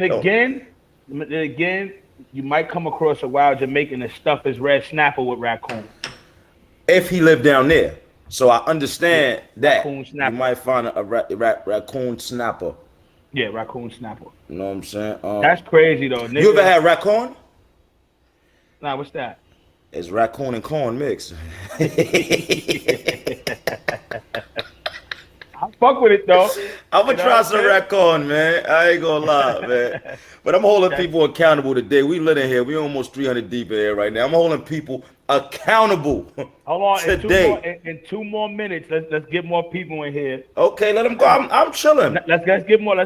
again, you might come across a wild Jamaican that stuff his red snapper with raccoon. If he lived down there. So I understand that. Raccoon You snapper. might find a raccoon snapper. Yeah, raccoon snapper. You know what I'm saying? That's crazy though. Nigga. You ever had raccoon? Nah, what's that? It's raccoon and corn mix. I fuck with it though. I'm gonna try some raccoon, man. I ain't gonna lie, man. But I'm holding people accountable today. We lit in here. We almost 300 deep in here right now. I'm holding people accountable. Hold on, today. In 2 more minutes, let's get more people in here. Okay, let them go. I'm chilling. Let's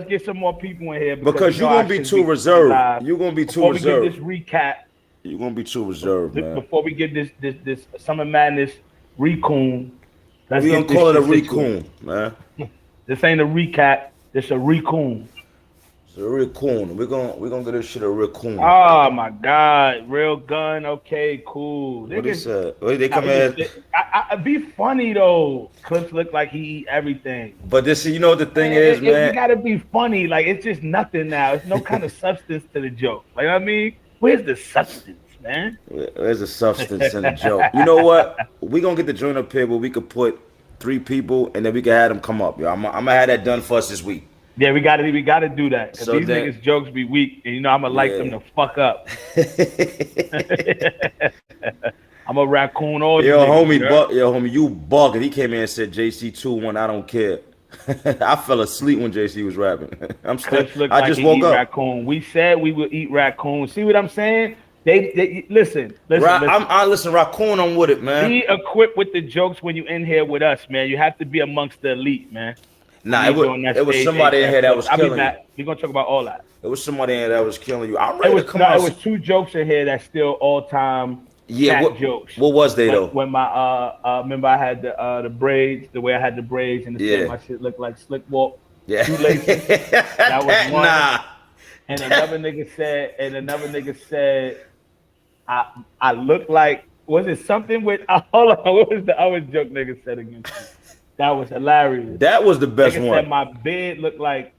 get some more people in here because you're gonna be too reserved. You're gonna be too reserved. Before we get this recap, you're gonna be too reserved, man. Before we get this Summer Madness recoon, we gonna call it a recoon, man. This ain't a recap. This a recoon. It's a recoon. We're gonna get this shit a recoon. Oh my God, real gun. Okay, cool. What is that? They come in. I be funny though. Clips look like he eat everything. But this, you know what the thing is, man. You gotta be funny. Like it's just nothing now. It's no kind of substance to the joke. Like I mean, where's the substance, man? There's a substance in the joke. You know what? We gonna get the joint up here where we could put 3 people and then we can have them come up. Yo, I'm gonna have that done for us this week. Yeah, we gotta do that. Cause these niggas jokes be weak, and you know I'm gonna like them to fuck up. I'm a raccoon all Yo, homie, you bugging. He came in and said JC 2-1, I don't care. I fell asleep when JC was rapping. I just woke up. Raccoon. We said we would eat raccoon. See what I'm saying? They listen. Listen, raccoon, I'm with it, man. Be equipped with the jokes when you in here with us, man. You have to be amongst the elite, man. Nah, it was somebody in here that was killing you. We're gonna talk about all that. It was somebody in here that was killing you. I'm ready to come out. It was 2 jokes in here that's still all time jokes. What was they though? When my remember I had the braids, the way I had the braids, and my shit looked like slick walk. Yeah. That was one. Nah. And another nigga said, I look like, was it something with, hold on, what was the other joke nigga said against me? That was hilarious. That was the best one. Said my bed looked like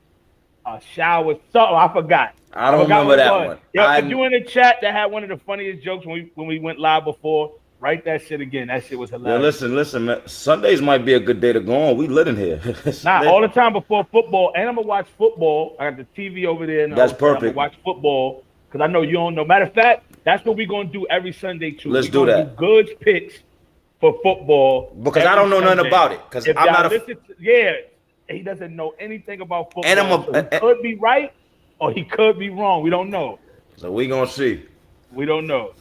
a shower. I forgot. I don't remember that one. Yo, if you in the chat that had one of the funniest jokes when we went live before, write that shit again. That shit was hilarious. Yeah, listen, man. Sundays might be a good day to go on. We lit in here. All the time before football, and I'm gonna watch football. I got the TV over there. And that's perfect. I'm gonna watch football because I know you don't know. Matter of fact, that's what we're gonna do every Sunday too. Let's do that. Goods picks for football because I don't know nothing about it. Because I'm not he doesn't know anything about football. And he could be right or he could be wrong. We don't know. So we gonna see. We don't know.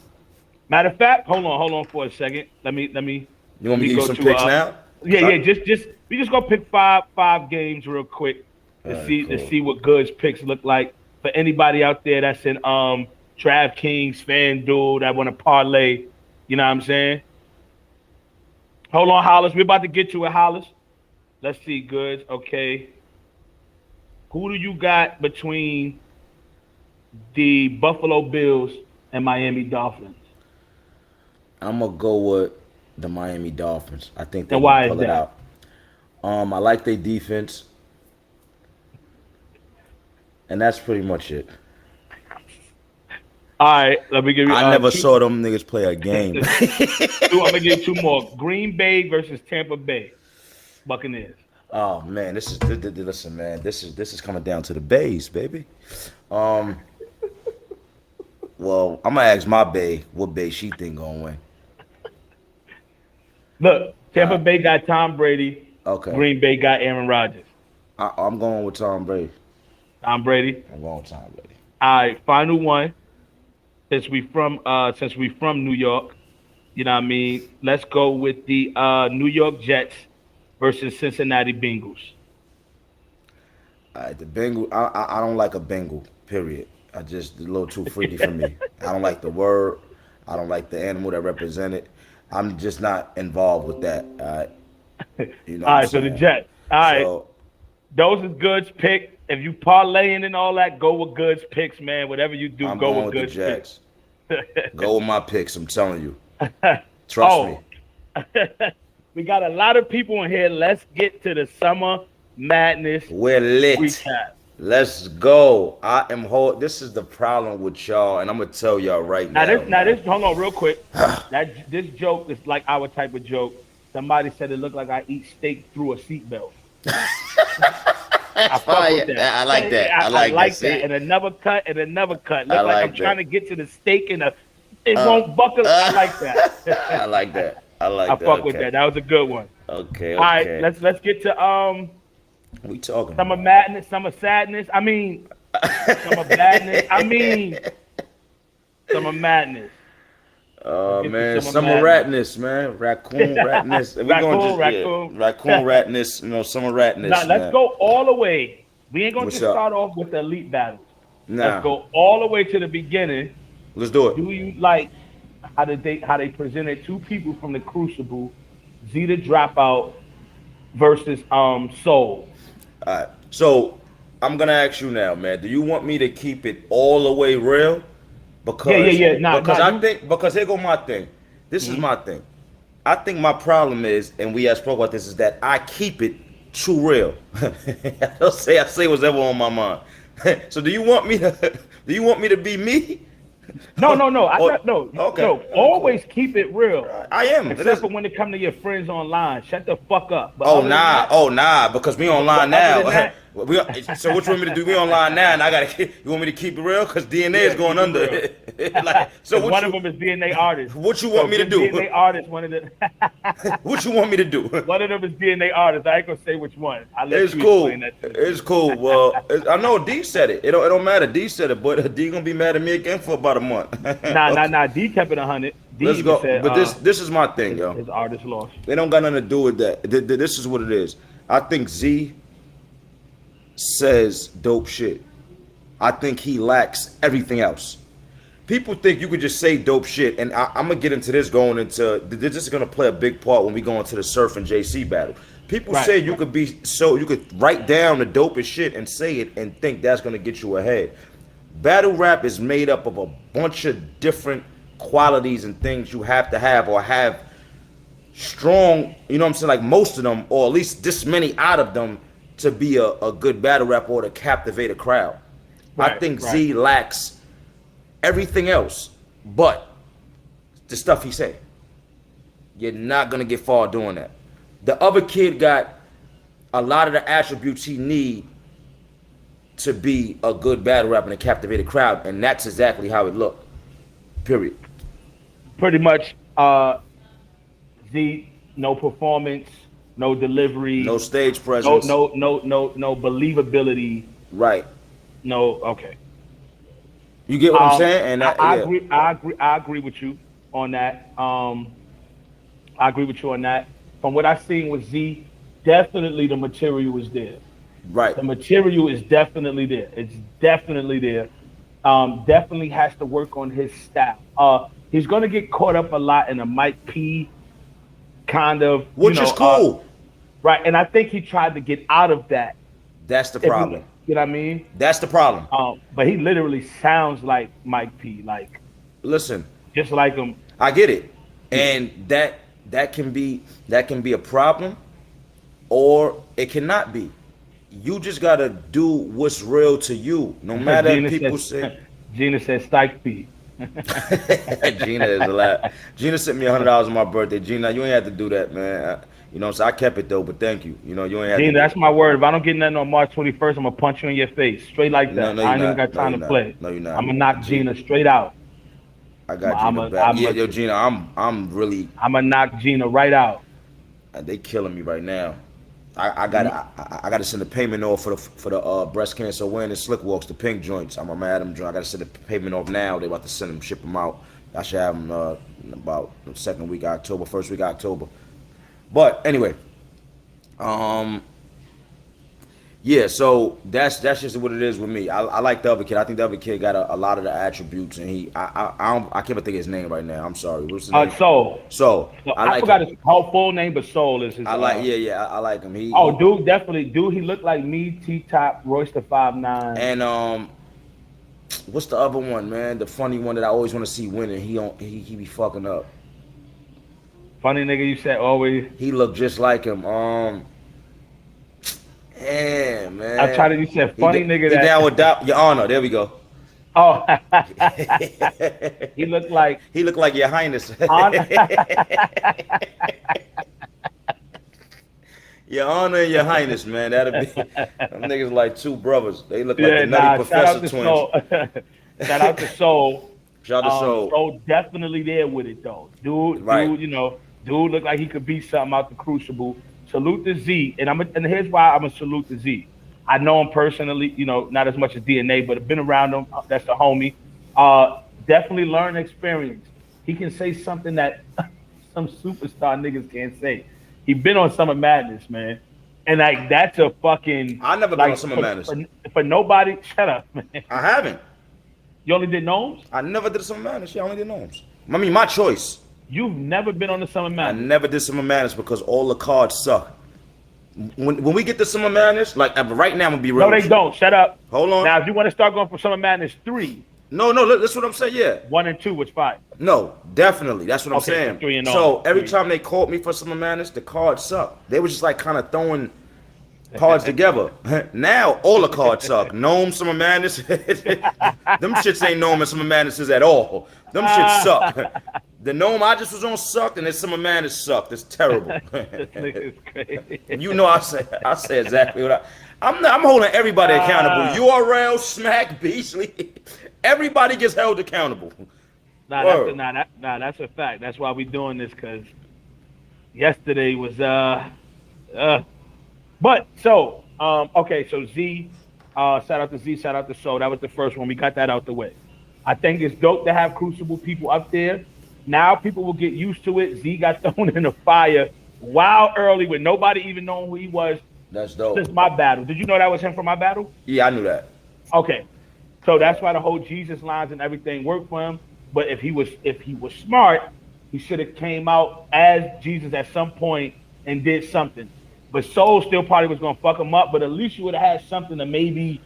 Matter of fact, hold on for a second. Let me. You want me to give you some picks now? Yeah. We just gonna pick five games real quick to see what Goods picks look like for anybody out there that's in DraftKings, FanDuel that want to parlay. You know what I'm saying? Hold on, Hollis. We're about to get you at Hollis. Let's see, Goods. Okay. Who do you got between the Buffalo Bills and Miami Dolphins? I'm gonna go with the Miami Dolphins. I think they can pull it out. I like their defense, and that's pretty much it. All right, let me give you. I never saw them niggas play a game. I'm gonna give you 2 more: Green Bay versus Tampa Bay Buccaneers. Oh man, listen, man. This is coming down to the Bays, baby. Well, I'm gonna ask my Bay what Bay she think gonna win. Look, Tampa Bay got Tom Brady. Okay. Green Bay got Aaron Rodgers. I'm going with Tom Brady. Tom Brady. I'm going with Tom Brady. All right, final one. Since we from New York, you know what I mean? Let's go with the New York Jets versus Cincinnati Bengals. All right, the Bengal. I don't like a Bengal. Period. I just a little too freaky for me. I don't like the word. I don't like the animal that represented. I'm just not involved with that. All right. You know. All right. So the Jets. All right. Those is Goods pick. If you parlaying and all that, go with Goods picks, man. Whatever you do, go with Goods picks. Go with my picks. I'm telling you. Trust me. We got a lot of people in here. Let's get to the Summer Madness We're lit. recap. Let's go. I am whole. This is the problem with y'all, and I'm gonna tell y'all right Now now, this, now man. this, hold on, real quick. This joke is like our type of joke. Somebody said it looked like I eat steak through a seatbelt. I fuck with Fire. that. I like that. I I like that. like that. See, And it never cut. And it never cut. I Look like I'm like trying that. to get to the steak and it Uh, won't buckle. I like I that. like that. I I like that. fuck with Okay. that. That was a good one. Okay. All right, Okay. let's get to We talking summer about? madness, summer sadness. I mean, summer badness. I mean, summer madness. Let's Oh get to man, summer summer madness. ratness, man. Raccoon ratness. We going Raccoon, just raccoon. raccoon ratness. Summer Now ratness, let's man. go all the way. We ain't gonna What's just up? start off with the elite battles. Let's Nah, go all the way to the beginning. let's do it. Do you like how they presented two people from the Crucible, Z the Dropout versus Soul? All right. So I'm gonna ask you now, man. Do you want me to keep it all the way real? Yeah, yeah, Because yeah. Nah, because nah. I think because here go my thing. This is my thing. I think my problem is, and we have spoke about this, is that I keep it true real. I say what's ever on my mind. So do you want me to be me? No, no, no. Or- No, okay. no. Always keep it real. I am. It Except is. for when it come to your friends online. Shut the fuck up. But Oh other than nah, that, oh nah, because we online other than now. that, So what you want me to do? We online now, and I gotta. You want me to keep it real? Because DNA is yeah, going keep it under. real. Like, so Because one of them is DNA artist. what you So want me to give do? DNA artist one of the What you want me to do? one of them is DNA artist. I ain't gonna say which one. I'll let It's you cool. explain that to me. It's cool. Well, I know D said it. It don't matter. D said it, but D gonna be mad at me again for about a month. Okay, Nah. D kept it 100. D let's even go. said But this is my thing, yo. his artist lost. They don't got nothing to do with that. This is what it is. I think Z says dope shit. I think he lacks everything else. People think you could just say dope shit, and I'm gonna get into this going into this is gonna play a big part when we go into the Surf and JC battle. People Right. say you could write down the dopest shit and say it and think that's gonna get you ahead. Battle rap is made up of a bunch of different qualities and things you have to have or have strong, you know what I'm saying, like most of them, or at least this many out of them to be a good battle rap or to captivate a crowd. I Right, think right. Z lacks everything else but the stuff he say. You're not gonna get far doing that. The other kid got a lot of the attributes he need to be a good battle rapper and captivate a crowd, and that's exactly how it looked. Period. Pretty much Z, no performance, no delivery, No stage no presence. no believability. Right. No, okay. You get what I'm saying? And that, I yeah. agree. I agree with you on that. I agree with you on that. From what I've seen with Z, definitely the material is there. Right. The material is definitely there. It's definitely there. Definitely has to work on his style. He's gonna get caught up a lot in a Mike P kind of, Which is cool. right? And I think he tried to get out of that. That's the problem. You know what I mean? That's the problem. But he literally sounds like Mike P, like Listen, just like him. I get it. And that can be a problem or it cannot be. You just gotta do what's real to you. No matter if people say Gina says Stike P. Gina is a lot. Gina sent me $100 on my birthday. Gina, you ain't have to do that, man. You know what I'm saying? I kept it though, but thank you. You know, you ain't have Gina, to. that's my word. If I don't get nothing on March 21st, I'm gonna punch you in your face, straight like that. No, I ain't you're even not. got No, time you're to not. play. No, you're not. I'm gonna knock Gina straight out. I got I'm Gina a- back. I'm Yeah, a- yo, Gina, I'm really. I'm gonna knock Gina right out. They killing me right now. I got to send a payment off for the breast cancer awareness slick walks, the pink joints. I'm a Madam joint. I got to send a payment off now. They about to send them, ship them out. I should have them in about the second week of October, first week of October. But anyway, yeah. So that's just what it is with me. I like the other kid. I think the other kid got a lot of the attributes, and I can't even think of his name right now. I'm sorry. What's his name? Soul. So I like forgot him. his whole full name, but Soul is his. I like I like him. Dude, definitely, dude. He looked like me, T Top, Royce the 5'9". And what's the other one, man? The funny one that I always want to see winning. He be fucking up. Funny nigga, you said always. He looked just like him. Damn, man. I'm trying to. You said funny nigga. He down with Your Honor. There we go. Oh, he looked like Your Highness. Your Honor and Your Highness, man. That'll be them niggas like two brothers. They look like the Nutty Professor twins. Shout out to Soul. Shout out to Soul. Soul definitely there with it though. Dude, dude looked like he could beat something out the Crucible. Salute to Z, and here's why I'm gonna salute to Z. I know him personally, not as much as DNA, but I've been around him. That's the homie. Definitely learn experience. He can say something that some superstar niggas can't say. He been on Summer Madness, man, and like that's a fucking. I never been on Summer Madness. For nobody, shut up, man. I haven't. You only did Gnomes? I never did Summer Madness. Yeah, I only did Gnomes. I mean, my choice. You've never been on the Summer Madness. I never did Summer Madness because all the cards suck. When we get to Summer Madness, like right now, I'm gonna be real. No, they don't. Shut up. Hold on. Now, if you want to start going for Summer Madness 3. No, that's what I'm saying. Yeah. 1 and 2 was 5. No, definitely. That's what I'm saying. 3 and so every time they called me for Summer Madness, the cards suck. They were just like kind of throwing cards together. Now all the cards suck. Gnome Summer Madness. Them shits ain't Gnome and Summer Madnesses at all. Them shits suck. The Gnome I just was on sucked, and then Summer Madness sucked. It's terrible. This nigga's crazy. I say exactly what I'm holding everybody accountable. URL, Smack, Beasley. Everybody gets held accountable. That's a fact. That's why we doing this, because yesterday was but so okay, so Z, shout out to Z, shout out to Soul. That was the first one. We got that out the way. I think it's dope to have Crucible people up there. Now people will get used to it. Z got thrown in the fire wild early with nobody even knowing who he was. That's dope. Since my battle. Did you know that was him from my battle? Yeah, I knew that. Okay. So that's why the whole Jesus lines and everything worked for him. But if he was smart, he should have came out as Jesus at some point and did something. But Soul still probably was gonna fuck him up, but at least you would have had something to maybe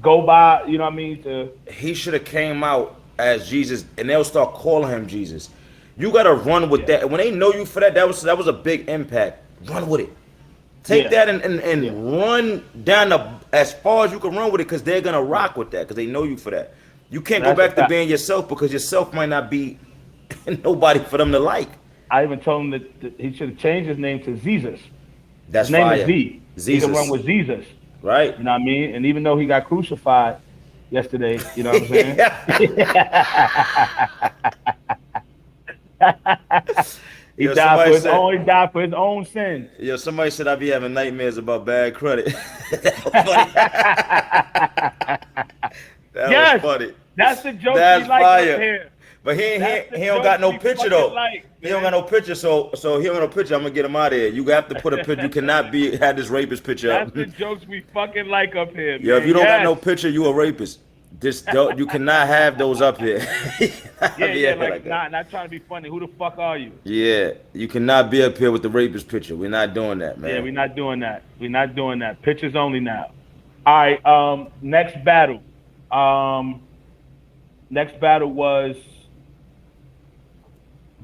go by, you know what I mean? He should have came out as Jesus, and they'll start calling him Jesus. You gotta run with that. When they know you for that, that was a big impact. Run with it. Take that and run down as far as you can run with it, because they're gonna rock with that, because they know you for that. You can't go back to being yourself, because yourself might not be nobody for them to like. I even told him that he should have changed his name to Jesus. That's his name fire. is Z. Jesus. He can run with Jesus. Right. You know what I mean? And even though he got crucified yesterday, you know what I'm saying? He died for his own sins. Yo, somebody said I be having nightmares about bad credit. That was funny. That's the joke. That's we like fire. Here. But he don't got no picture though. He don't got no picture, so he don't got no picture. I'm gonna get him out of here. You have to put a picture. You cannot have this rapist picture That's up. the jokes we fucking like up here. Yo, if you don't got no picture, you a rapist. You cannot have those up here. Not trying to be funny. Who the fuck are you? Yeah, you cannot be up here with the rapist picture. We're not doing that, man. Yeah, we're not doing that. We're not doing that. Pictures only now. All right. Next battle. Next battle was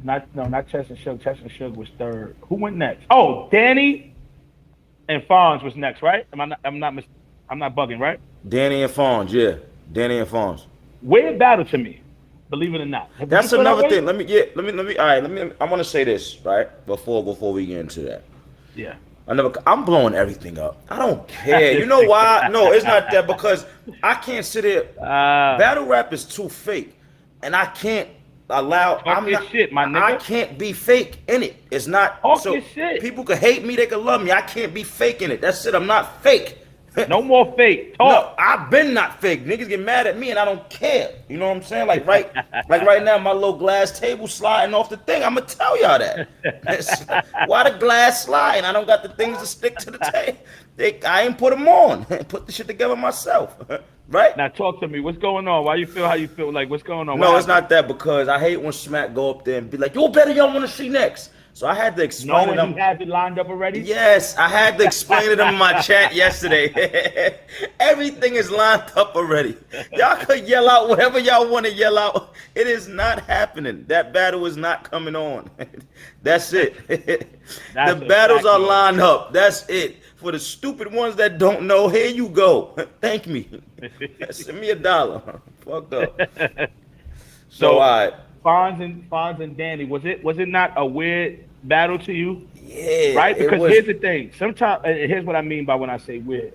not Chess and Suge. Chess and Suge was third. Who went next? Oh, Danny and Fonz was next, right? I'm not bugging, right? Danny and Fonz, yeah. Danny and Fonz. Weird battle to me, believe it or not. That's another thing. Let me. All right. I want to say this right before we get into that. Yeah. I'm blowing everything up. I don't care. You know why? No, it's not that, because I can't sit here. Battle rap is too fake, and I can't allow. Shit, my nigga. I can't be fake in it. It's not. Shit. People can hate me. They can love me. I can't be fake in it. That's it. I'm not fake. No more fake talk. No, I've been not fake. Niggas get mad at me and I don't care. You know what I'm saying? Like right now, my little glass table sliding off the thing. I'm gonna tell y'all that. Why the glass sliding? I don't got the things to stick to the table. I ain't put them on. Put the shit together myself. Right? Now talk to me. What's going on? Why you feel how you feel? Like what's going on? No, it's not that, because I hate when Smack go up there and be like, "Yo, better y'all want to see next." So I had to explain to them. He had it lined up already? Yes, I had to explain to them in my chat yesterday. Everything is lined up already. Y'all could yell out whatever y'all want to yell out. It is not happening. That battle is not coming on. That's it. The battles are lined up. That's it. For the stupid ones that don't know, here you go. Thank me. Send me $1. Fucked up. So, all right. Fonz and Danny, was it not a weird battle to you? Yeah. Right? Because here's the thing. Sometimes, here's what I mean by when I say weird.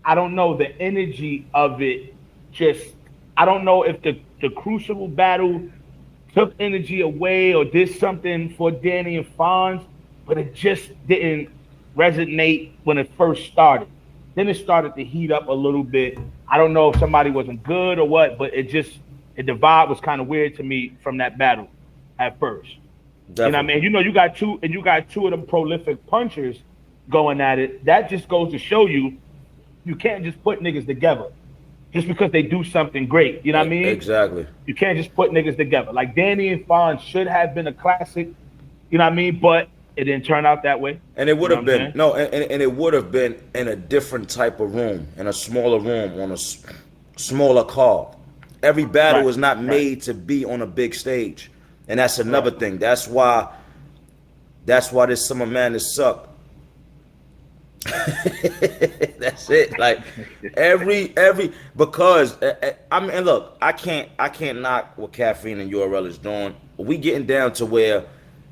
I don't know the energy of it. I don't know if the Crucible battle took energy away or did something for Danny and Fonz, but it just didn't resonate when it first started. Then it started to heat up a little bit. I don't know if somebody wasn't good or what, but the vibe was kind of weird to me from that battle at first. Definitely. You know what I mean? You got two of them prolific punchers going at it. That just goes to show you can't just put niggas together just because they do something great. You know what I mean? Exactly. You can't just put niggas together. Like Danny and Fonz should have been a classic, you know what I mean? But it didn't turn out that way. And it would have been and it would have been in a different type of room, in a smaller room, on a smaller card. Every battle is not made to be on a big stage, and that's another thing. That's why this Summer Madness sucked. That's it. Like every because I mean, look, I can't knock what Caffeine and URL is doing. We getting down to where,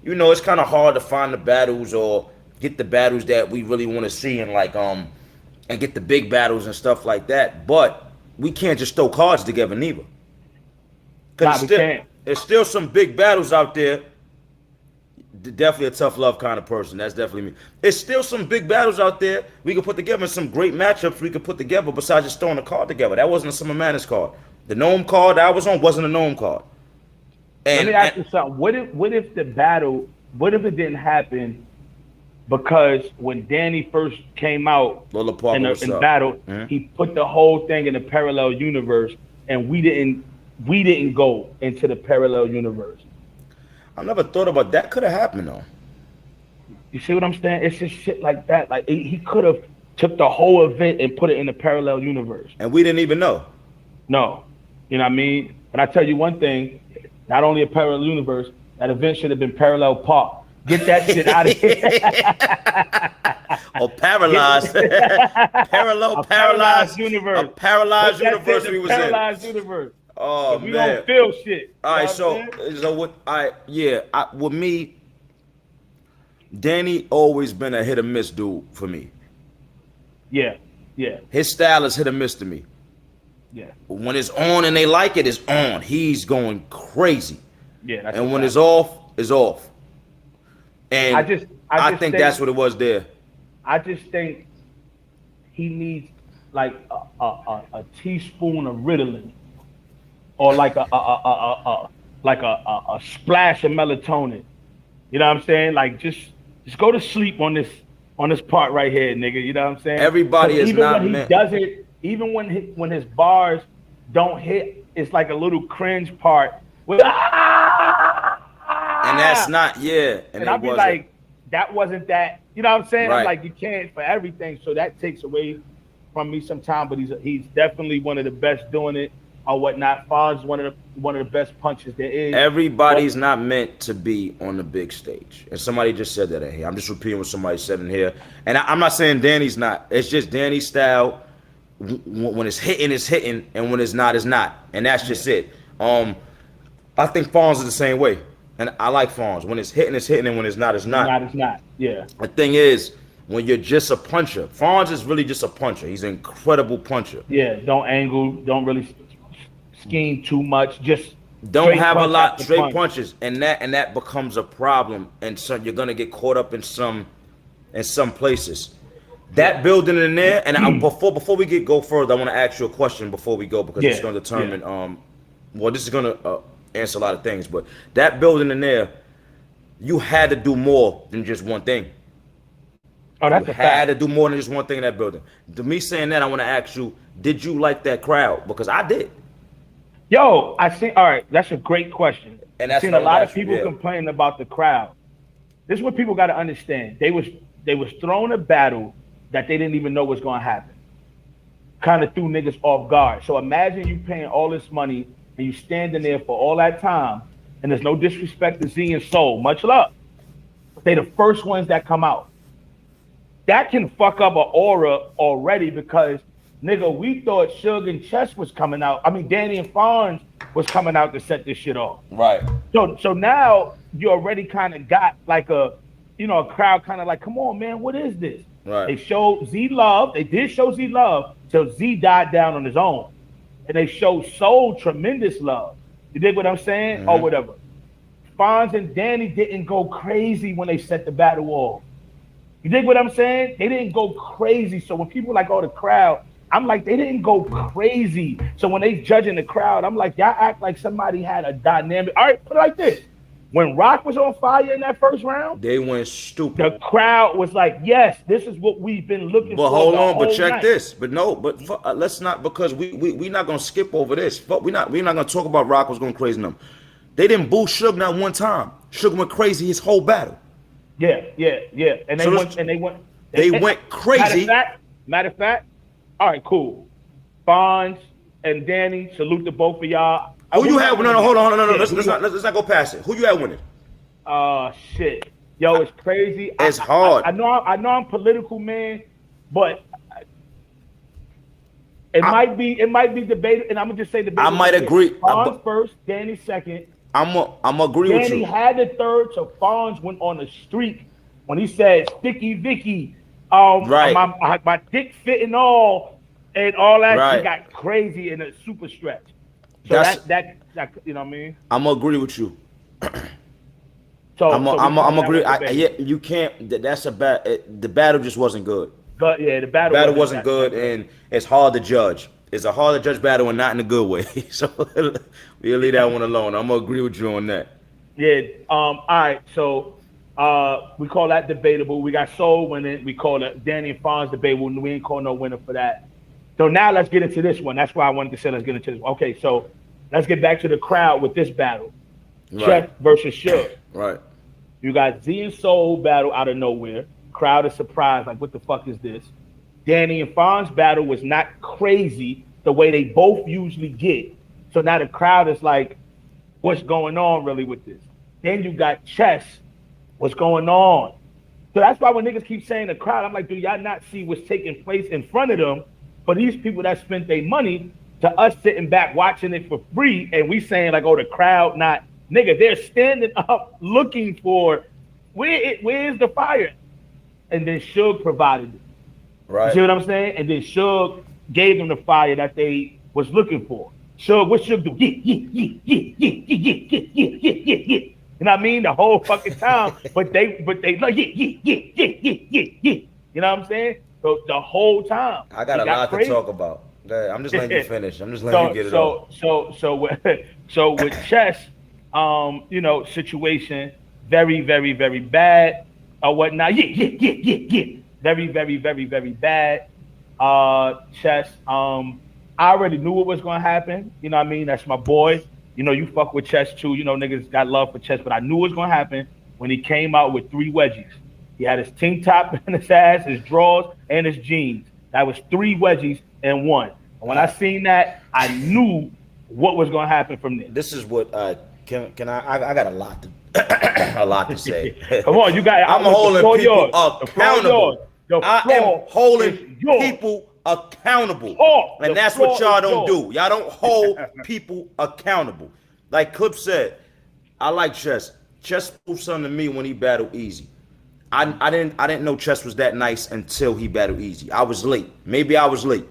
it's kind of hard to find the battles or get the battles that we really want to see and and get the big battles and stuff like that. But we can't just throw cards together neither. Because there's still some big battles out there. Definitely a tough love kind of person. That's definitely me. There's still some big battles out there we could put together, and some great matchups we could put together besides just throwing a card together. That wasn't a Summer Madness card. The Gnome card that I was on wasn't a Gnome card. Let me ask you something. What if it didn't happen because when Danny first came out in battle, he put the whole thing in a parallel universe, and we didn't go into the parallel universe. I never thought about that. Could have happened though. You see what I'm saying? It's just shit like that. Like he could have took the whole event and put it in a parallel universe, and we didn't even know. No, you know what I mean. But I tell you one thing: not only a parallel universe, that event should have been parallel park. Get that shit out of here. Or paralyzed. Paralyzed universe. A paralyzed universe we was in. Paralyzed universe. Oh we man. don't feel shit. All right, so with me, Danny always been a hit or miss dude for me. Yeah. His style is hit or miss to me. Yeah. When it's on and they like it, it's on. He's going crazy. Yeah. And when it's off, it's off. And I think that's what it was there. I just think he needs like a teaspoon of Ritalin, or like a splash of melatonin. You know what I'm saying? Like just go to sleep on this part right here, nigga. You know what I'm saying? Everybody is not meant. Even when his bars don't hit, it's like a little cringe part. And that's not, And I'll be like, that wasn't that. You know what I'm saying? Right. I'm like, you can't for everything. So that takes away from me sometimes. But he's definitely one of the best doing it or whatnot. Fonz one of the best punches there is. Everybody's not meant to be on the big stage. And somebody just said that in here. I'm just repeating what somebody said in here. And I'm not saying Danny's not. It's just Danny's style. When it's hitting, and when it's not, it's not. And that's just it. I think Fonz is the same way. And I like Fonz. When it's hitting, and when it's not, it's not. It's not. Yeah. The thing is, when you're just a puncher, Fonz is really just a puncher. He's an incredible puncher. Yeah, don't angle, don't really scheme too much. Just don't have a lot straight punches, and that becomes a problem. And so you're gonna get caught up in some places. That building in there, and before we go further, I want to ask you a question before we go, because it's going to determine. This is going to answer a lot of things, but that building in there, you had to do more than just one thing. Oh, that's a fact. Had to do more than just one thing in that building. To me saying that, I want to ask you, did you like that crowd? Because I did. Yo, all right, that's a great question. And I've seen a lot of people complaining about the crowd. This is what people got to understand. They was throwing a battle that they didn't even know was going to happen. Kind of threw niggas off guard. So imagine you paying all this money and you standing there for all that time, and there's no disrespect to Z and Soul. Much love. But they the first ones that come out. that can fuck up an aura already because nigga, we thought Suge and Chess was coming out. I mean, Danny and Fonz was coming out to set this shit off. Right. So now you already kind of got like a crowd kind of like, come on, man, what is this? Right. They showed Z Love. They did show Z Love till Z died down on his own, and they showed Soul tremendous love. You dig what I'm saying? Mm-hmm. Or whatever. Fonz and Danny didn't go crazy when they set the battle off. You dig what I'm saying? They didn't go crazy. So when people like, oh, the crowd, I'm like, they didn't go crazy. So when they judging the crowd, I'm like, y'all act like somebody had a dynamic. All right, put it like this. When Rock was on fire in that first round, they went stupid. The crowd was like, yes, this is what we've been looking for. But hold on, but check night. this. But no, but let's not, because we not going to skip over this. We're not going to talk about Rock was going crazy in them. They didn't boo Suge not one time. Suge went crazy his whole battle. Yeah. And they went crazy. Matter of fact, all right, cool. Fonz and Danny, salute to both of y'all. Who you had? No, hold on. No. Let's not go past it. Who you had winning? Shit. Yo, it's crazy. It's hard. I know I'm political, man, but it might be debated, and I'm gonna just say debated. I might agree. Fonz first, Danny second. I'm agree with you. Danny had the third, so Fonz went on a streak when he said Sticky Vicky, right. my dick fitting all and all that. Right. Shit got crazy in a super stretch. So that you know what I mean? I'm gonna agree with you. I'm agree. You can't. That's a bad. The battle just wasn't good. But yeah, the battle wasn't good, and it's hard to judge. It's a hard to judge battle and not in a good way. So we'll leave that one alone. I'm gonna agree with you on that. Yeah. All right. So we call that debatable. We got Soul winning. We call it Danny and Fonz debatable. We ain't call no winner for that. So now let's get into this one. That's why I wanted to say let's get into this one. Okay, so let's get back to the crowd with this battle. Right. Chess versus Suge. Right. You got Z and Soul battle out of nowhere. Crowd is surprised, like, what the fuck is this? Danny and Fonz battle was not crazy the way they both usually get. So now the crowd is like, what's going on really with this? Then you got Chess. What's going on? So that's why when niggas keep saying the crowd, I'm like, do y'all not see what's taking place in front of them? For these people that spent their money, to us sitting back watching it for free, and we saying like, oh, the crowd not, nigga, they're standing up looking for where's the fire? And then Suge provided it. Right. You see what I'm saying? And then Suge gave them the fire that they was looking for. Suge, what Suge do? Yeah. You know what I mean? The whole fucking time. but they like yeah. You know what I'm saying? So the whole time. I got a lot to talk about. I'm just letting you finish. I'm just letting you get it off. So with Chess, situation very, very, very bad or whatnot. Yeah. Very, very, very, very bad. Chess. I already knew what was gonna happen. You know what I mean? That's my boy. You know, you fuck with Chess too. You know, niggas got love for Chess, but I knew what was gonna happen when he came out with 3 wedgies. He had his tank top in his ass, his drawers, and his jeans. That was 3 wedgies in one. And when I seen that, I knew what was gonna happen from there. This is what can I got a lot to say. Come on, you got. I'm holding people accountable. I am holding people accountable. And that's what y'all don't do. Y'all don't hold people accountable. Like Clip said, I like Chess. Chess proved something to me when he battled Easy. I didn't know Chess was that nice until he battled Easy. I was late. Maybe I was late.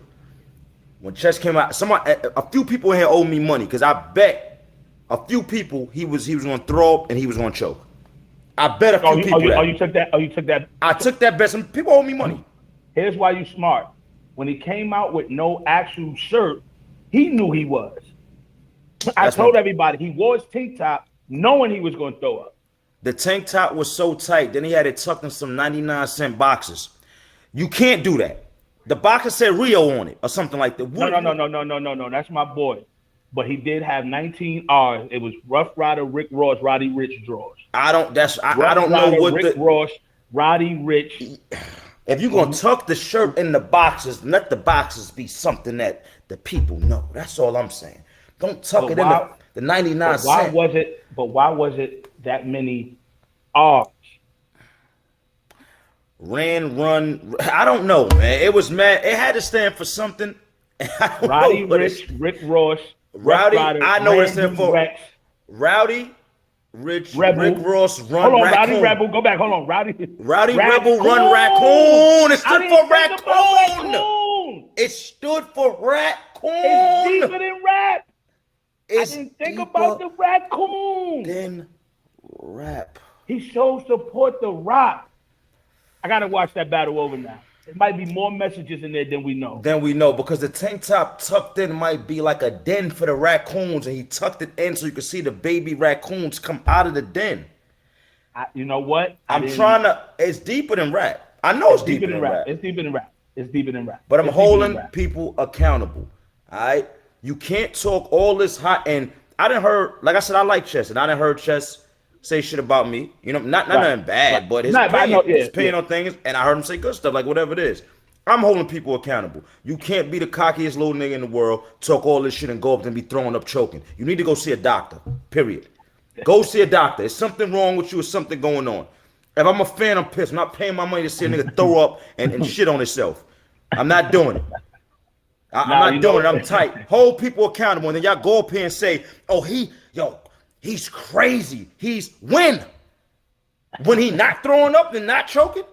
When Chess came out, a few people in here owe me money because I bet a few people he was going to throw up and he was going to choke. I bet a few people that. You took that? I took that bet. Some people owe me money. Here's why you smart. When he came out with no actual shirt, he knew he was. I told everybody he wore his tank top knowing he was going to throw up. The tank top was so tight, then he had it tucked in some 99-cent boxes. You can't do that. The boxer said Rio on it or something like that. No. That's my boy. But he did have 19 R's. It was Rough Rider, Rick Ross, Roddy Ricch drawers. I don't know what Rick Ross, Roddy Ricch. If you're going to tuck the shirt in the boxes, let the boxes be something that the people know. That's all I'm saying. Don't tuck it in the 99 cent. Why was it that many R's? run. I don't know, man. It was mad. It had to stand for something. I don't Roddy know what Rich, Rick Ross, Rowdy. Rider, I know what it stand Randy for. Rex, Rowdy, Rich, Rebel. Rick Ross, Run Hold on, Raccoon. Rowdy Rebel. Go back. Hold on, Rowdy. Rowdy Raccoon. Rebel, Run Raccoon. It stood for Raccoon. It stood for Raccoon. It's deeper than rap. It's I didn't think about the raccoon. Then rap. He showed support the Rock. I gotta watch that battle over now. There might be more messages in there than we know. Because the tank top tucked in might be like a den for the raccoons, and he tucked it in so you can see the baby raccoons come out of the den. You know what? It's deeper than rap. I know it's deeper than rap. It's deeper than rap. It's deeper than rap. But I'm holding people accountable. All right? You can't talk all this hot. And I done heard, like I said, I like Chess, and I done heard Chess say shit about me. You know, not nothing bad, but his opinion on things, and I heard him say good stuff, like whatever it is. I'm holding people accountable. You can't be the cockiest little nigga in the world, talk all this shit and go up and be throwing up choking. You need to go see a doctor, period. Go see a doctor. There's something wrong with you or something going on. If I'm a fan, I'm pissed. I'm not paying my money to see a nigga throw up and shit on himself. I'm not doing it. I'm not doing it. I'm tight. Hold people accountable. And then y'all go up here and say, oh, he's crazy. He's when he not throwing up and not choking?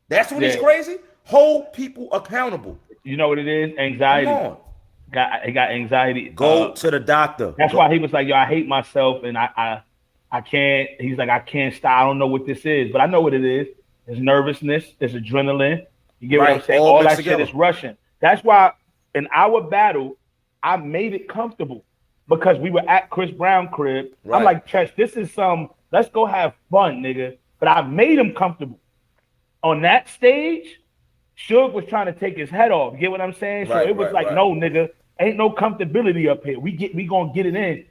That's when he's crazy? Hold people accountable. You know what it is? Anxiety. Come on. He got anxiety. Go to the doctor. That's why he was like, yo, I hate myself and I can't. He's like, I can't stop. I don't know what this is, but I know what it is. There's nervousness. There's adrenaline. You get what I'm saying? All that shit is rushing. That's why in our battle, I made it comfortable because we were at Chris Brown crib. Right. I'm like, Chess, this is let's go have fun, nigga. But I made him comfortable. On that stage, Suge was trying to take his head off. You get what I'm saying? So it was no, nigga, ain't no comfortability up here. We gonna get it in.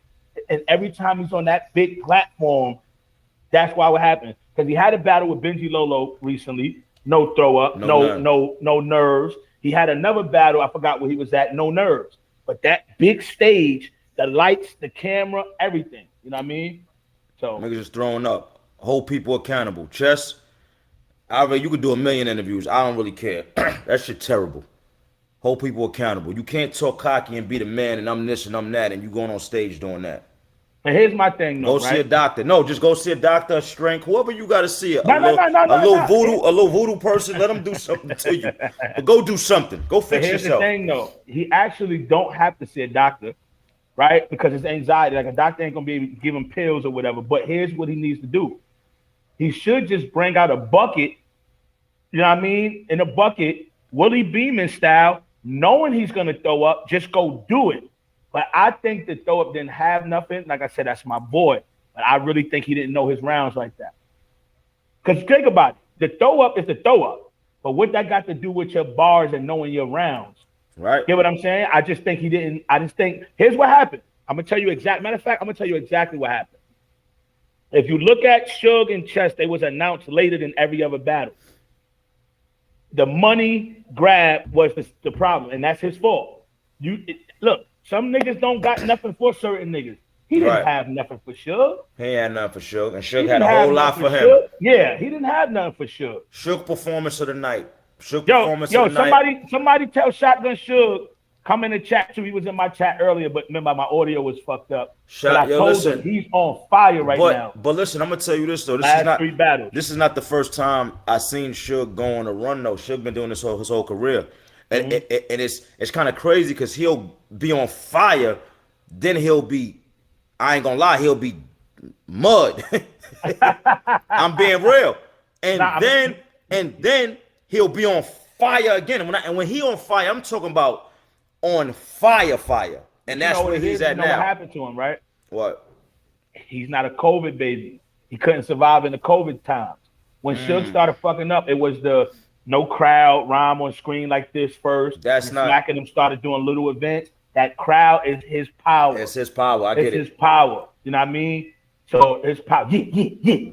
And every time he's on that big platform, that's why what happened. Because he had a battle with Benji Lolo recently. No throw up, no nerves. He had another battle, I forgot where he was at, no nerves. But that big stage, the lights, the camera, everything. You know what I mean? So niggas just throwing up. Hold people accountable. Chess, you could do 1 million interviews. I don't really care. That shit terrible. Hold people accountable. You can't talk cocky and be the man and I'm this and I'm that and you going on stage doing that. But here's my thing, though. Go see a doctor. No, just go see a doctor, a strength, whoever you got to see. A little voodoo person. Let them do something to you. But go do something. Go fix yourself. Here's the thing, though. He actually don't have to see a doctor, right? Because it's anxiety. Like a doctor ain't gonna be able to give him pills or whatever. But here's what he needs to do. He should just bring out a bucket. You know what I mean? In a bucket, Willie Beeman style, knowing he's gonna throw up, just go do it. But I think the throw up didn't have nothing. Like I said, that's my boy. But I really think he didn't know his rounds like that. Because think about it. The throw up is the throw up. But what that got to do with your bars and knowing your rounds? Right. Get what I'm saying? I just think he didn't. I just think, here's what happened. I'm going to tell you matter of fact, I'm going to tell you exactly what happened. If you look at Suge and Chess, they was announced later than every other battle. The money grab was the problem, and that's his fault. Look. Some niggas don't got nothing for certain niggas. He didn't have nothing for Suge. He had nothing for Suge, and Suge had a whole lot for him. Suge. Yeah, he didn't have nothing for Suge. Suge performance of the night. Somebody tell Shotgun Suge, come in the chat too. He was in my chat earlier, but remember my audio was fucked up. Listen, he's on fire now. But listen, I'm gonna tell you this though. This is not the first time I seen Suge go on a run though. Suge been doing this his whole career. And, and it's kind of crazy because he'll be on fire, then he'll be, I ain't gonna lie, he'll be mud. I'm being real. And then he'll be on fire again. And when he on fire, I'm talking about on fire. And that's where he's at now. What happened to him, right? What? He's not a COVID baby. He couldn't survive in the COVID times. When Suge started fucking up, it was the no crowd, rhyme on screen like this first. Smacking him started doing little events. That crowd is his power. It's his power. I get it. It's his power. You know what I mean? So it's power. Yeah.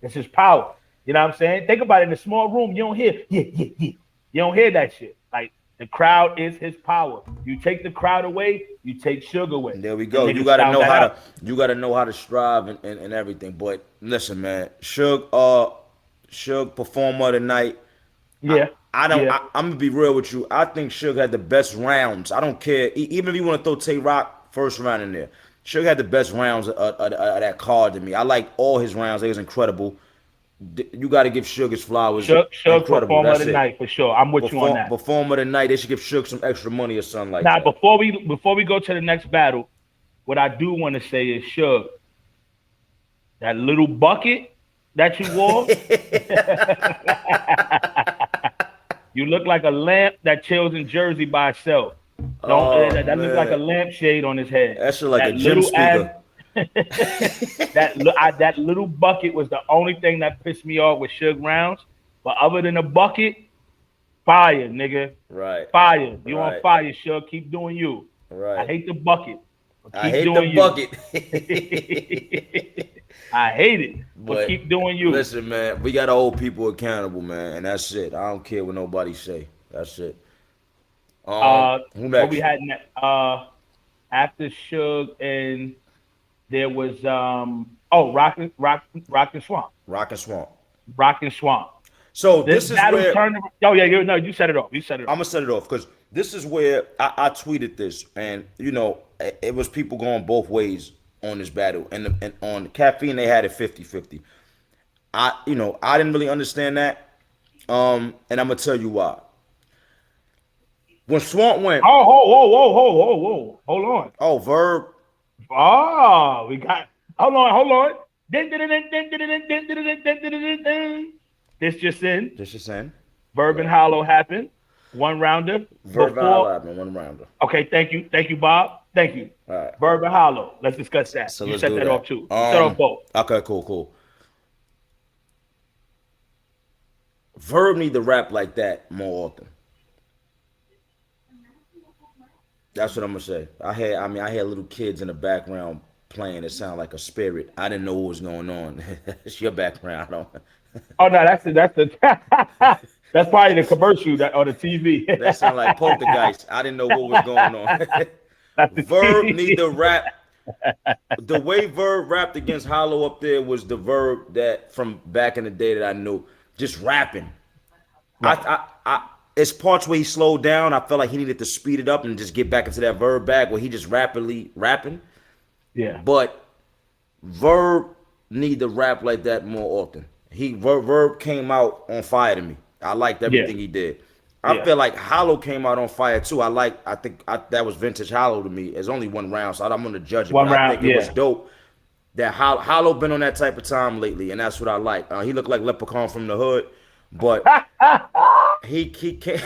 It's his power. You know what I'm saying? Think about it. In a small room, you don't hear yeah. You don't hear that shit. Like the crowd is his power. You take the crowd away, you take Suge away. There we go. You gotta know how to strive and everything. But listen, man, Suge, Suge performer of the night. Yeah, I don't. yeah. I'm gonna be real with you. I think Suge had the best rounds. I don't care. Even if you want to throw Tay Rock first round in there, Suge had the best rounds of that card to me. I like all his rounds. They was incredible. You got to give Suge his flowers. Suge Incredible. performer of That's the it. night for sure. I'm with you on that. Performer of the night. They should give Suge some extra money or something like Now, that. before we go to the next battle, what I do want to say is, Suge, that little bucket that you wore, you look like a lamp that chills in Jersey by itself. That looks like a lampshade on his head. That shit like a gym speaker. That little bucket was the only thing that pissed me off with Suge rounds. But other than the bucket, fire, nigga. Right. Fire. You on fire, Suge. Keep doing you. Right. I hate the bucket. I hate the bucket. I hate it. But keep doing you. Listen, man, we got to hold people accountable, man, and that's it. I don't care what nobody say. That's it. Who next? What we had after Suge, and there was Rock and Swamp. Rock and Swamp. Rock and Swamp. So this is where. You set it off. I'm gonna set it off because this is where I tweeted this, and it was people going both ways on this battle, and on Caffeine they had it 50-50. I didn't really understand that, and I'm gonna tell you why. When Swamp went, hold on. Oh, Verb. Oh, we got. Hold on. This just in. Verb and Hollow happened. One rounder. Verb and Hollow happened. One rounder. Okay, thank you, Bob. Thank you. All right. Verb and Hollow. Let's discuss that. So you let's set do that that off too. Set off both. Okay, cool. Verb need to rap like that more often. That's what I'm gonna say. I had little kids in the background playing. It sounded like a spirit. I didn't know what was going on. It's your background. Oh no, that's that's probably the commercial that on the TV. That sounded like Poltergeist. I didn't know what was going on. Verb need to rap. The way Verb rapped against Hollow up there was the Verb that from back in the day that I knew. Just rapping. Right. It's parts where he slowed down. I felt like he needed to speed it up and just get back into that Verb bag where he just rapidly rapping. Yeah. But Verb need to rap like that more often. Verb came out on fire to me. I liked everything he did. I feel like Hollow came out on fire too. I think that was vintage Hollow to me. It's only one round, so I'm going to judge it. I think it was dope. That Hollow been on that type of time lately, and that's what I like. He looked like Leprechaun from the hood, but he can't.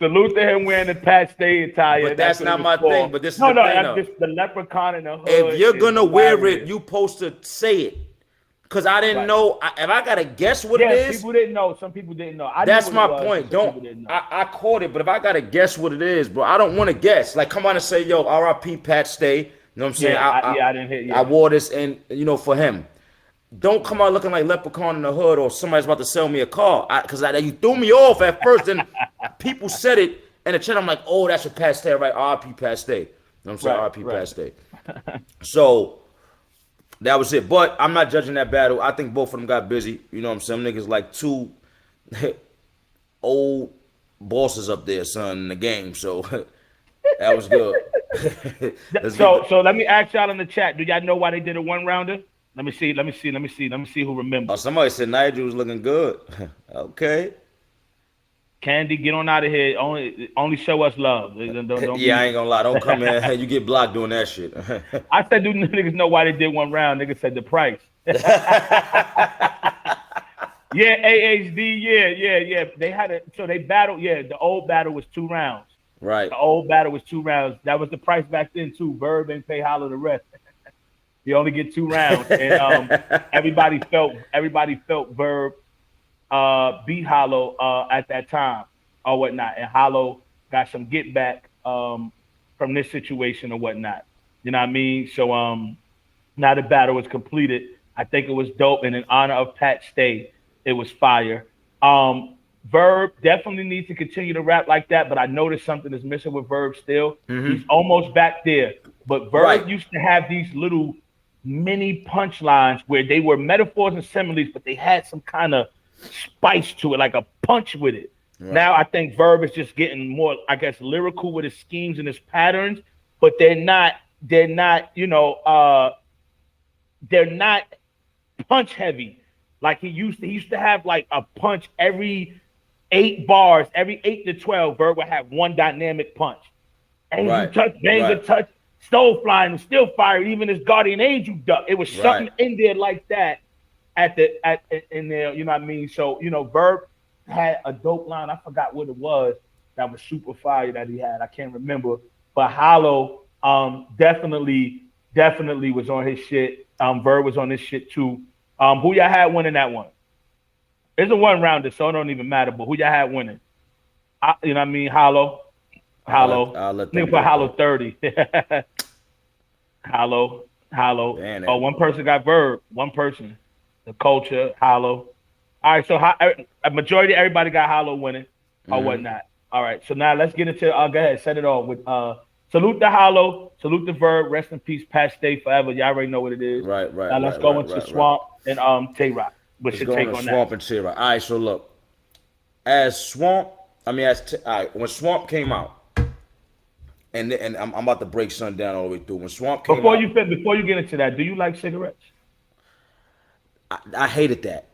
Salute to him wearing the Pat Stay attire. But that's not my thing. But this is the thing, just the Leprechaun in the hood. If you're gonna wear it, you supposed to say it. Cause I didn't know. If I gotta guess what it is, people didn't know. Some people didn't know. That's my point. I caught it, but if I gotta guess what it is, bro, I don't want to guess. Like, come on and say, yo, R.I.P. Pat Stay. You know what I'm saying? I didn't hear. I wore this, and for him. Don't come out looking like Leprechaun in the hood or somebody's about to sell me a car. Because you threw me off at first, and people said it in the chat. I'm like, oh, that's a Pat Stay, right? R.I.P. Pat Stay. You know what I'm saying? R.I.P. Pat Stay. So that was it. But I'm not judging that battle. I think both of them got busy. You know what I'm saying? Niggas like two old bosses up there, son, in the game. So that was good. So let me ask y'all in the chat. Do y'all know why they did a one rounder? Let me see who remembers. Oh, somebody said Nigel was looking good. Okay. Candy, get on out of here. Only show us love. Don't I ain't gonna lie. Don't come here. You get blocked doing that shit. I said, do niggas know why they did one round? Niggas said the price. AHD. Yeah. They had it. So they battled. Yeah, the old battle was 2 rounds. Right. The old battle was 2 rounds. That was the price back then too. Verb and pay Hollow the rest. You only get 2 rounds, and everybody felt Verb beat Hollow at that time or whatnot, and Hollow got some get back from this situation or whatnot. You know what I mean? So now the battle was completed. I think it was dope, and in honor of Pat Stay, it was fire. Verb definitely needs to continue to rap like that, but I noticed something is missing with Verb still. Mm-hmm. He's almost back there, but Verb used to have these little mini punchlines where they were metaphors and similes, but they had some kind of spice to it, like a punch with it. Right. Now I think Verb is just getting more, I guess, lyrical with his schemes and his patterns, but they're not, they're not punch heavy like he used to. He used to have like a punch every 8 bars, every 8 to 12. Verb would have one dynamic punch. Angel touch, banger touch, stole flying, and still fired. Even his guardian angel duck. It was something in there like that in there. You know what I mean? So Verb had a dope line. I forgot what it was that was super fire that he had. I can't remember. But Hollow definitely was on his shit. Verb was on this shit too. Who y'all had winning that one? It's a one rounder, so it don't even matter. But who y'all had winning? You know what I mean? Hollow. I'll let Nigga put Hollow 30. Hollow. Man, oh, one person got Verb. One person. The Culture, Hollow. All right, so a majority of everybody got Hollow winning or whatnot. All right, so now let's get into go ahead, set it off with salute the Hollow, salute the Verb, rest in peace, Pat Stay forever. Y'all already know what it is. Right. Now let's go into Swamp and Tay-Rock. What's your take on Swamp and Tay-Rock. All right, so look, when Swamp came out, and I'm about to break something down all the way through. When Swamp came before out, you get into that, do you like cigarettes? I hated that.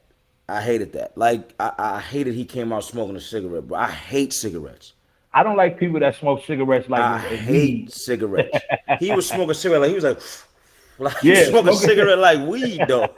Like I hated he came out smoking a cigarette, bro. I hate cigarettes. I don't like people that smoke cigarettes like I hate cigarettes. He was smoking a cigarette like he was like he smoking a cigarette like weed though.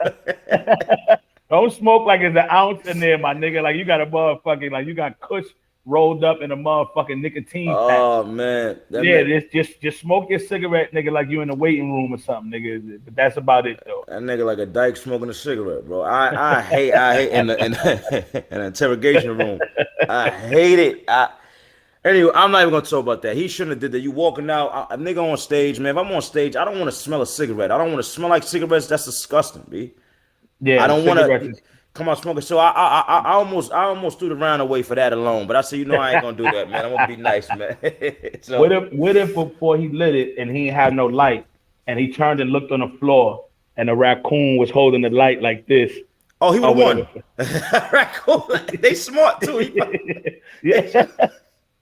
Don't smoke like it's an ounce in there, my nigga. Like you got a motherfucking, like you got Kush rolled up in a motherfucking nicotine pack. Oh man. Just smoke your cigarette, nigga, like you in the waiting room or something, nigga. But that's about it though. That nigga like a dyke smoking a cigarette, bro. I hate in the interrogation room. I hate it. Anyway, I'm not even gonna talk about that. He shouldn't have did that. You walking out, a nigga on stage, man. If I'm on stage, I don't want to smell a cigarette. I don't want to smell like cigarettes. That's disgusting, B. Yeah, I don't want to come out smoking. So I almost threw the round away for that alone. But I said, I ain't gonna do that, man. I'm gonna be nice, man. So, what if before he lit it and he had no light and he turned and looked on the floor and a raccoon was holding the light like this? Oh, he would have won. Raccoon, they smart too. Yeah.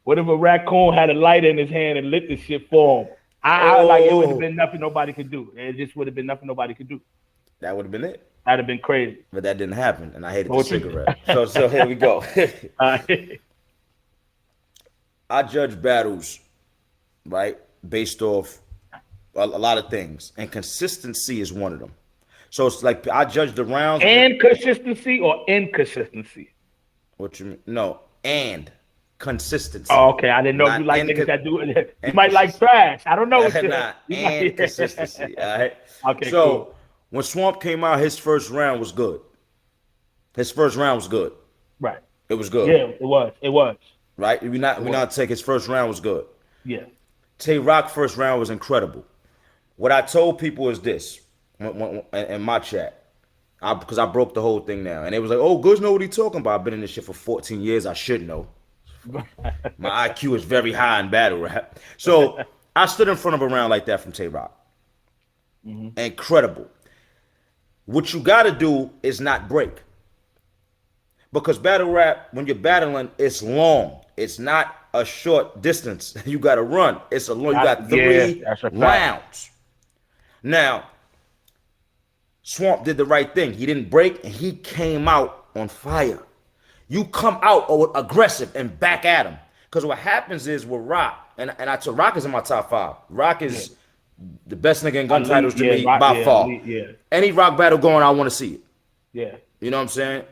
What if a raccoon had a lighter in his hand and lit the shit for him? It would have been nothing nobody could do. It just would have been nothing nobody could do. That would have been it. That'd have been crazy. But that didn't happen, and I hated the cigarette. So here we go. I judge battles, right, based off a lot of things, and consistency is one of them. So it's like I judge the rounds. And consistency or inconsistency? What you mean? No, and consistency. Oh, okay. I didn't know if you like niggas that do it. You might like trash. I don't know. And consistency. All right. Okay. So cool. When Swamp came out, his first round was good. Right. It was good. Yeah, it was. Right. We not take his first round was good. Yeah. Tay-Rock first round was incredible. What I told people is this in my chat, because I broke the whole thing down, and it was like, "Oh, Goods know what he's talking about. I've been in this shit for 14 years. I should know." My IQ is very high in battle rap. So I stood in front of a round like that from Tay-Rock. Mm-hmm. Incredible. What you got to do is not break. Because battle rap, when you're battling, it's long. It's not a short distance. You got to run. It's a long. You got 3 rounds. Now, Swamp did the right thing. He didn't break, and he came out on fire. You come out aggressive and back at him. Because what happens is with Rock, and I told Rock is in my top 5. Rock is the best nigga in gun titles to me by far. Any Rock battle going, I want to see it. Yeah. You know what I'm saying?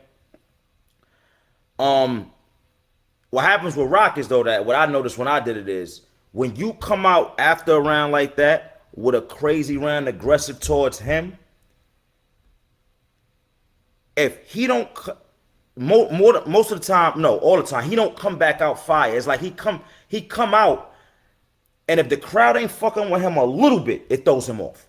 What happens with Rock is, though, that what I noticed when I did it is, when you come out after a round like that with a crazy round aggressive towards him, if he don't... most of the time, no, all the time, he don't come back out fire. It's like he come out, and if the crowd ain't fucking with him a little bit, it throws him off.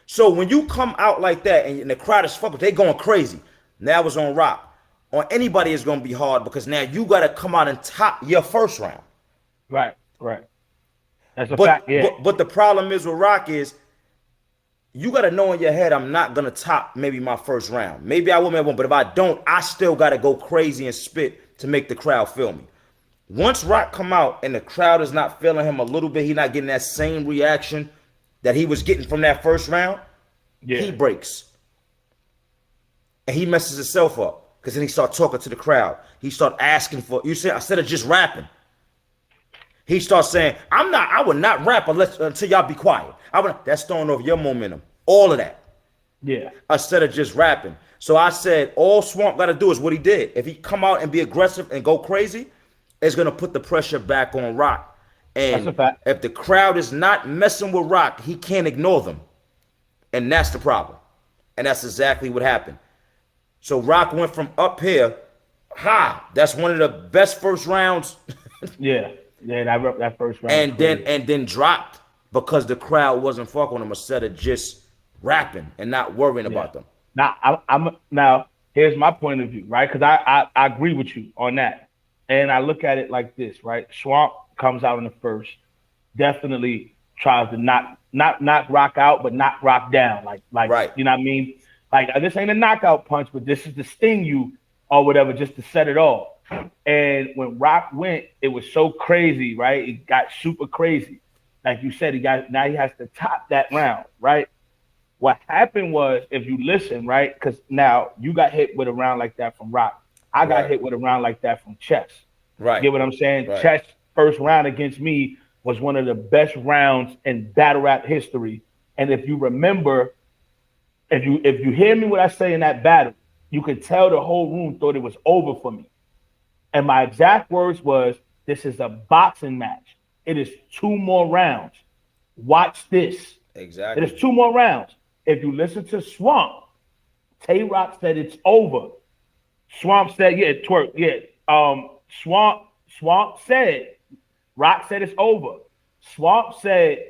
So when you come out like that and the crowd is fucking, they going crazy. Now it's on Rock. On anybody is gonna be hard because now you gotta come out and top your first round. Right. That's a fact. Yeah. But the problem is with Rock is you got to know in your head, I'm not going to top maybe my first round. Maybe I will, maybe I won't. But if I don't, I still got to go crazy and spit to make the crowd feel me. Once Rock come out and the crowd is not feeling him a little bit, he not getting that same reaction that he was getting from that first round, he breaks. And he messes himself up because then he start talking to the crowd. He start asking for, you see, instead of just rapping, he starts saying, I would not rap until y'all be quiet. That's throwing off your momentum. All of that. Yeah. Instead of just rapping. So I said, all Swamp got to do is what he did. If he come out and be aggressive and go crazy, it's going to put the pressure back on Rock. And that's a fact. If the crowd is not messing with Rock, he can't ignore them. And that's the problem. And that's exactly what happened. So Rock went from up here, that's one of the best first rounds. Yeah, that first round. And then dropped because the crowd wasn't fucking with him instead of just rapping and not worrying about them. Now here's my point of view, right? Because I agree with you on that, and I look at it like this, right? Swamp comes out in the first, definitely tries to not Rock out, but knock Rock down, like right. You know what I mean? Like, this ain't a knockout punch, but this is to sting you or whatever, just to set it off. And when Rock went, it was so crazy, right? It got super crazy. Like you said, now he has to top that round, right? What happened was, if you listen, right, because now you got hit with a round like that from Rock. I got hit with a round like that from Chess. Right. You get what I'm saying? Right. Chess' first round against me was one of the best rounds in battle rap history. And if you remember, if you hear me what I say in that battle, you could tell the whole room thought it was over for me. And my exact words was, this is a boxing match. It is 2 more rounds. Watch this. Exactly. It is 2 more rounds. If you listen to Swamp, Tay-Rock said it's over. Swamp said, twerk, Swamp said, Rock said it's over. Swamp said,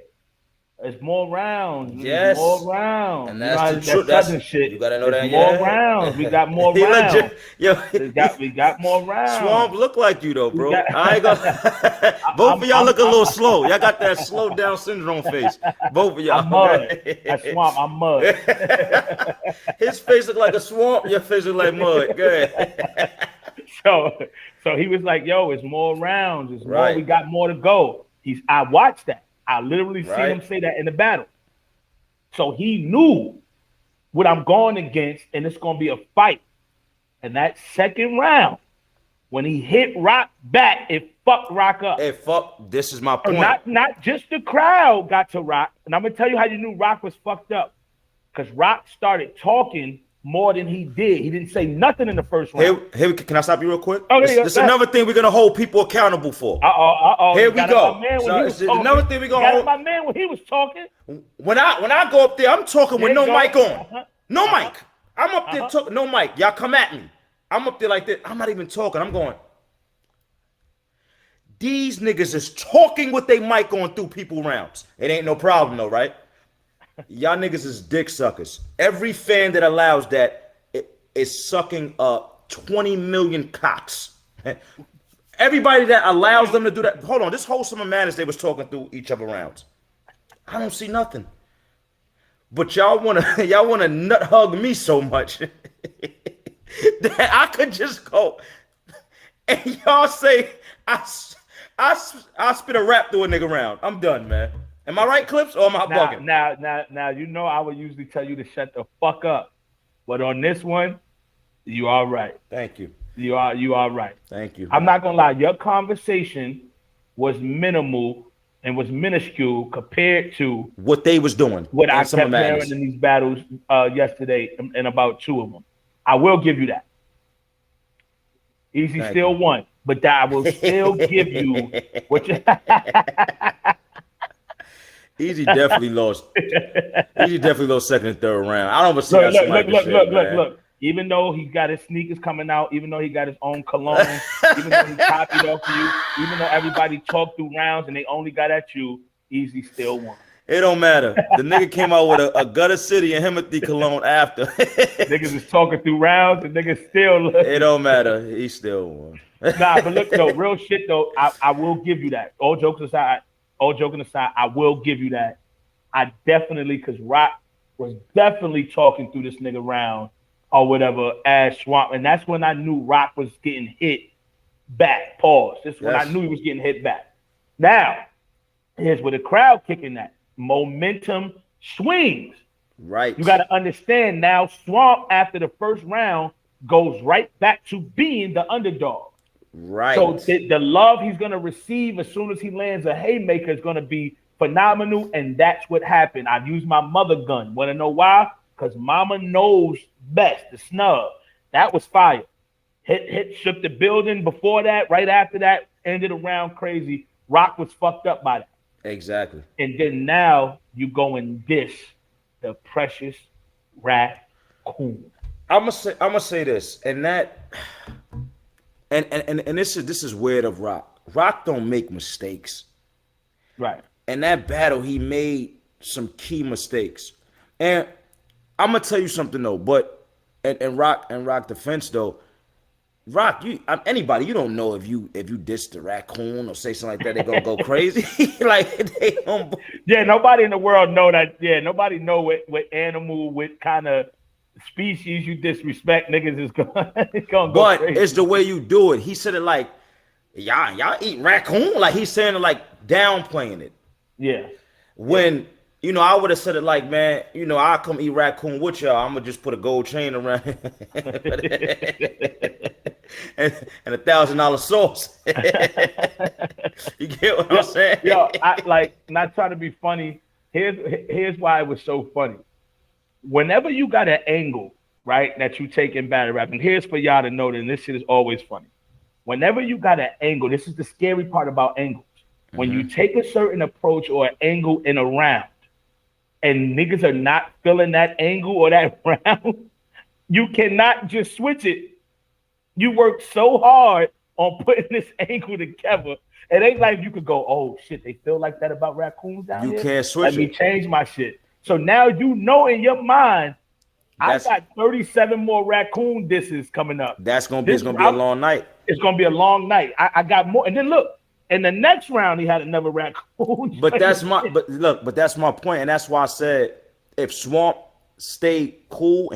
it's more rounds. Yes. More rounds. And that's the truth. That's shit. You gotta know that. More rounds. We got more rounds. We got more rounds. Swamp look like you though, bro. I ain't gonna. Both of y'all look a little slow. Y'all got that slow down syndrome face. Both of y'all. I'm mud. That Swamp. I'm mud. His face look like a swamp. Your face look like mud. Good. So he was like, "Yo, it's more rounds. It's more. We got more to go." I watched that. I literally seen him say that in the battle. So he knew what I'm going against, and it's going to be a fight. And that second round, when he hit Rock back, it fucked Rock up. This is my point. Not just the crowd got to Rock. And I'm going to tell you how you knew Rock was fucked up. Because Rock started talking more than he did. He didn't say nothing in the first round. Can I stop you real quick? Oh, This another thing we're gonna hold people accountable for. Here we go. Another thing we're gonna hold. My man when he was talking. When I go up there, I'm talking with no mic on. No mic. I'm up there talking, no mic. Y'all come at me. I'm up there like this. I'm not even talking. I'm going. These niggas is talking with their mic on through people rounds. It ain't no problem though, right? Y'all niggas is dick suckers. Every fan that allows that is sucking up 20 million cocks. Everybody that allows them to do that. Hold on, this whole Summer Madness, they was talking through each other rounds. I don't see nothing. But y'all wanna nut hug me so much that I could just go and y'all say I spit a rap through a nigga round. I'm done, man. Am I right, Clips, or am I bugging? Now, you know I would usually tell you to shut the fuck up. But on this one, you all right. Thank you. You are right. Thank you. I'm not going to lie. Your conversation was minimal and was minuscule compared to what they was doing. What I kept hearing in these battles yesterday and about 2 of them. I will give you that. Easy still won. But that I will still give you what you... Easy definitely lost. Easy definitely lost second and third round. I don't ever see that. Look. Even though he got his sneakers coming out, even though he got his own cologne, even though he copied off you, even though everybody talked through rounds and they only got at you, Easy still won. It don't matter. The nigga came out with a Gutter City and Himothy cologne after. Niggas is talking through rounds and niggas still. It don't matter. He still won. Nah, but look though, real shit though. I will give you that. All joking aside, I will give you that. I definitely, because Rock was definitely talking through this nigga round or whatever as Swamp. And that's when I knew Rock was getting hit back. Pause. This is when I knew he was getting hit back. Now, here's where the crowd kicking at. Momentum swings. Right. You got to understand now, Swamp, after the first round, goes right back to being the underdog. Right. So the love he's going to receive as soon as he lands a haymaker is going to be phenomenal, and that's what happened. I've used my mother gun. Want to know why? Because mama knows best, the snub. That was fire. Hit shook the building before that, right after that, ended around crazy. Rock was fucked up by that. Exactly. And then now you go and diss the precious raccoon. I'm gonna say this, and that and this is weird of Rock. Rock don't make mistakes. Right. In that battle, he made some key mistakes. And I'm gonna tell you something though, but and Rock defense though, Rock, anybody, you don't know if you diss the raccoon or say something like that, they're gonna go crazy. Like they don't. Yeah, nobody in the world know that. Yeah, nobody know what animal, what kind of species you disrespect, niggas is gonna go but crazy. It's the way you do it. He said it like, y'all eat raccoon, like he's saying it like downplaying it. Yeah. When I would have said it like, man, I'll come eat raccoon with y'all. I'm gonna just put a gold chain around and $1,000 sauce. You get what I'm saying? Yo, I like not trying to be funny. Here's why it was so funny. Whenever you got an angle, right, that you take in battle rap, and here's for y'all to know that this shit is always funny. Whenever you got an angle, this is the scary part about angles. When you take a certain approach or an angle in a round, and niggas are not feeling that angle or that round, you cannot just switch it. You work so hard on putting this angle together. It ain't like you could go, oh shit, they feel like that about raccoons down here. You can't switch Let me change my shit. So now you know in your mind, I got 37 more raccoon disses coming up. It's gonna be a long night. It's gonna be a long night. I got more, and then look. In the next round, he had another raccoon. But that's my point, and that's why I said if Swamp stayed cool